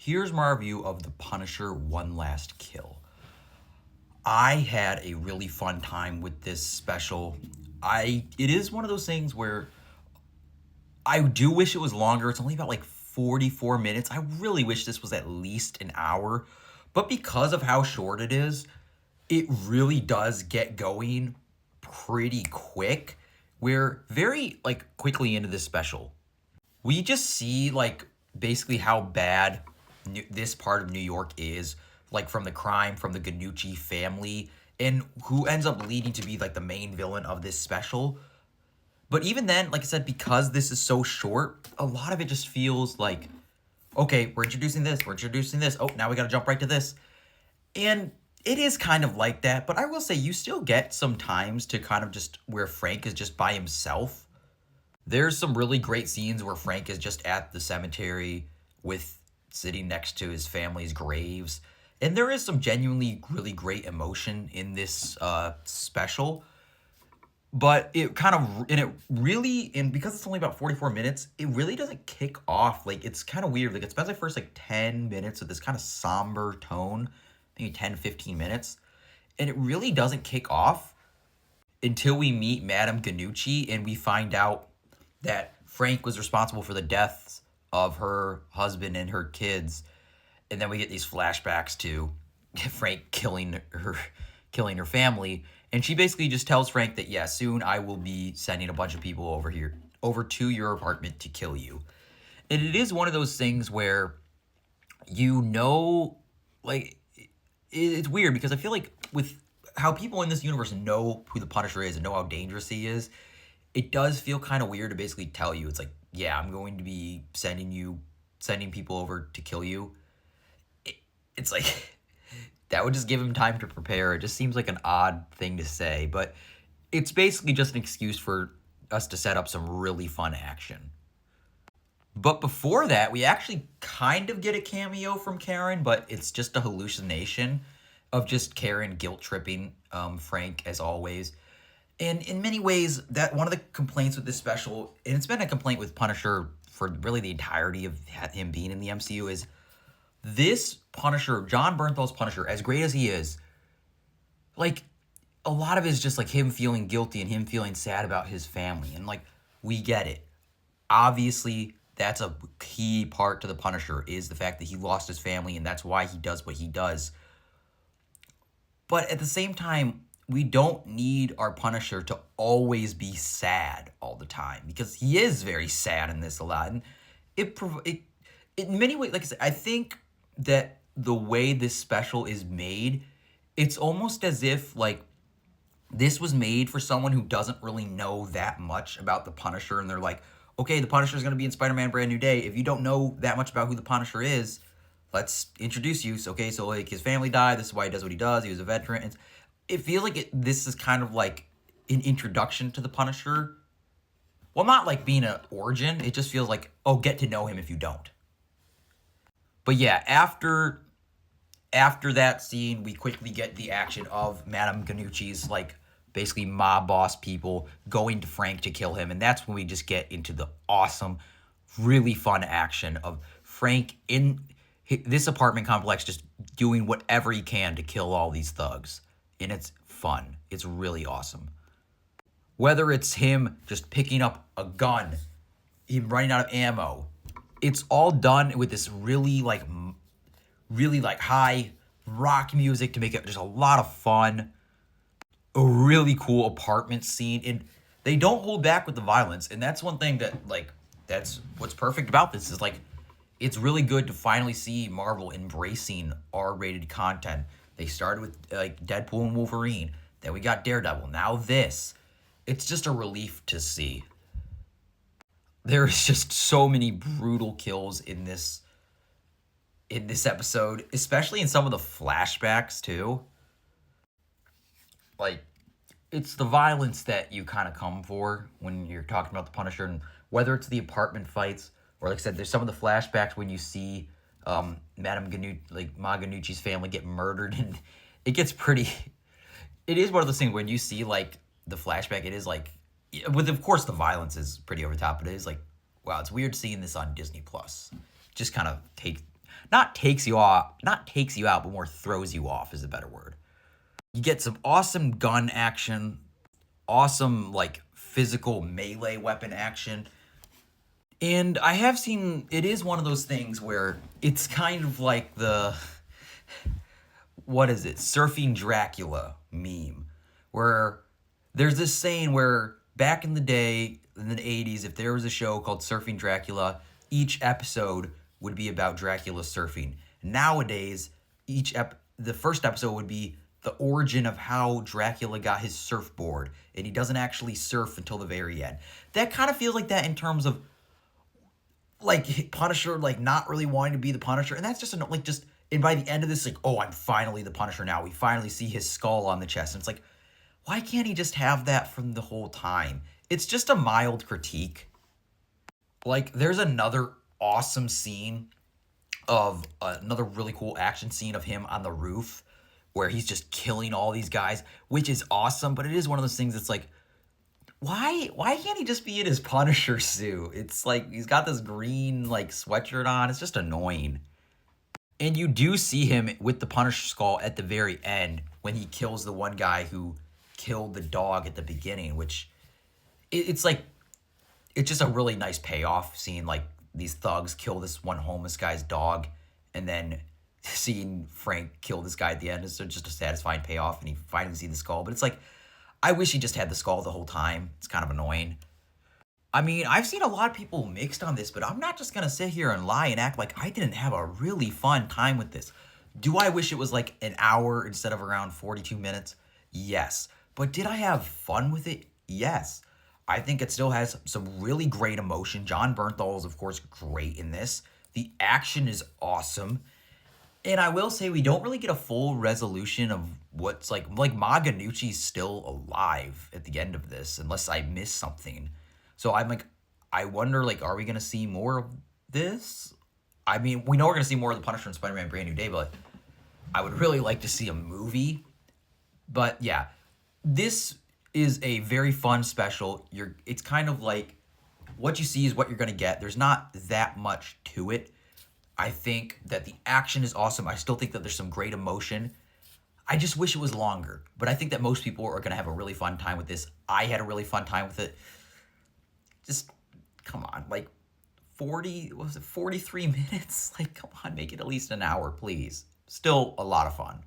here's my review of The Punisher: One Last Kill. I had a really fun time with this special. It is one of those things where I do wish it was longer. It's only about like 44 minutes. I really wish this was at least an hour. But because of how short it is, it really does get going pretty quick. We're very like quickly into this special. We just see like basically how bad this part of New York is, like from the crime, from the Ganucci family, and who ends up leading to be like the main villain of this special. But even then, like I said, because this is so short, a lot of it just feels like, okay, we're introducing this, we're introducing this. Oh, now we got to jump right to this. And it is kind of like that, but I will say you still get some times to kind of just where Frank is just by himself. There's some really great scenes where Frank is just at the cemetery with sitting next to his family's graves. And there is some genuinely really great emotion in this special. But it kind of, and it really, and because it's only about 44 minutes, it really doesn't kick off. Like, it's kind of weird. Like, it spends the first, like, 10 minutes with this kind of somber tone, maybe 10, 15 minutes. And it really doesn't kick off until we meet Madame Ganucci and we find out that Frank was responsible for the deaths of her husband and her kids. And then we get these flashbacks to Frank killing her family. And she basically just tells Frank that, yeah, soon I will be sending a bunch of people over to your apartment to kill you. And it is one of those things where, like, it's weird because I feel like with how people in this universe know who the Punisher is and know how dangerous he is, it does feel kind of weird to basically tell you, it's like, yeah, I'm going to be sending people over to kill you. It's like, that would just give him time to prepare. It just seems like an odd thing to say, but it's basically just an excuse for us to set up some really fun action. But before that, we actually kind of get a cameo from Karen, but it's just a hallucination of just Karen guilt-tripping Frank, as always. And in many ways, that one of the complaints with this special, and it's been a complaint with Punisher for really the entirety of him being in the MCU, is this Punisher, John Bernthal's Punisher, as great as he is, like, a lot of it is just, like, him feeling guilty and him feeling sad about his family. And, like, we get it. Obviously, that's a key part to the Punisher, is the fact that he lost his family, and that's why he does what he does. But at the same time, we don't need our Punisher to always be sad all the time, because he is very sad in this a lot. And it in many ways, like I said, I think that the way this special is made, it's almost as if, like, this was made for someone who doesn't really know that much about the Punisher, and they're like, okay, the Punisher is going to be in Spider-Man Brand New Day. If you don't know that much about who the Punisher is, let's introduce you. So, okay, so, like, his family died. This is why he does what he does. He was a veteran. It feels like this is kind of like an introduction to the Punisher. Well, not like being an origin. It just feels like, oh, get to know him if you don't. But yeah, after that scene, we quickly get the action of Madame Ganucci's, like, basically mob boss people going to Frank to kill him. And that's when we just get into the awesome, really fun action of Frank in this apartment complex just doing whatever he can to kill all these thugs. And it's fun. It's really awesome. Whether it's him just picking up a gun, him running out of ammo, it's all done with this really high rock music to make it just a lot of fun. A really cool apartment scene, and they don't hold back with the violence. And that's one thing that, like, that's what's perfect about this, is like, it's really good to finally see Marvel embracing R-rated content. They started with, like, Deadpool and Wolverine. Then we got Daredevil. Now this. It's just a relief to see. There's just so many brutal kills in this episode, especially in some of the flashbacks, too. Like, it's the violence that you kind of come for when you're talking about the Punisher, and whether it's the apartment fights, or like I said, there's some of the flashbacks when you see Madame Ganucci, like Ma Ganucci's family get murdered, and it gets pretty. It is one of those things when you see, like, the flashback, it is like, with, of course, the violence is pretty over the top, but it is like, wow, it's weird seeing this on Disney Plus. Just kind of not takes you off, not takes you out, but more throws you off is a better word. You get some awesome gun action, awesome like physical melee weapon action. And I have seen it is one of those things where it's kind of like the what is it? Surfing Dracula meme where there's this saying where back in the day in the 80s if there was a show called Surfing Dracula, each episode would be about Dracula surfing. Nowadays, the first episode would be the origin of how Dracula got his surfboard, and he doesn't actually surf until the very end. That kind of feels like that in terms of like Punisher like not really wanting to be the Punisher, and that's just like just and by the end of this like, oh, I'm finally the Punisher now. We finally see his skull on the chest, and it's like, why can't he just have that from the whole time? It's just a mild critique. Like there's another awesome scene of another really cool action scene of him on the roof where he's just killing all these guys, which is awesome, but it is one of those things that's like, why can't he just be in his Punisher suit? It's like he's got this green like sweatshirt on. It's just annoying. And you do see him with the Punisher skull at the very end when he kills the one guy who killed the dog at the beginning, which it's like it's just a really nice payoff seeing like these thugs kill this one homeless guy's dog and then seeing Frank kill this guy at the end is just a satisfying payoff and he finally sees the skull. But it's like, I wish he just had the skull the whole time. It's kind of annoying. I mean, I've seen a lot of people mixed on this, but I'm not just going to sit here and lie and act like I didn't have a really fun time with this. Do I wish it was like an hour instead of around 42 minutes? Yes. But did I have fun with it? Yes. I think it still has some really great emotion. John Bernthal is, of course, great in this. The action is awesome. And I will say we don't really get a full resolution of what's like Maganucci's still alive at the end of this, unless I missed something. So I'm like, I wonder, like, are we going to see more of this? I mean, we know we're going to see more of the Punisher and Spider-Man Brand New Day, but I would really like to see a movie. But yeah, this is a very fun special. It's kind of like what you see is what you're going to get. There's not that much to it. I think that the action is awesome. I still think that there's some great emotion. I just wish it was longer. But I think that most people are going to have a really fun time with this. I had a really fun time with it. Just, come on. Like, 43 minutes? Like, come on, make it at least an hour, please. Still a lot of fun.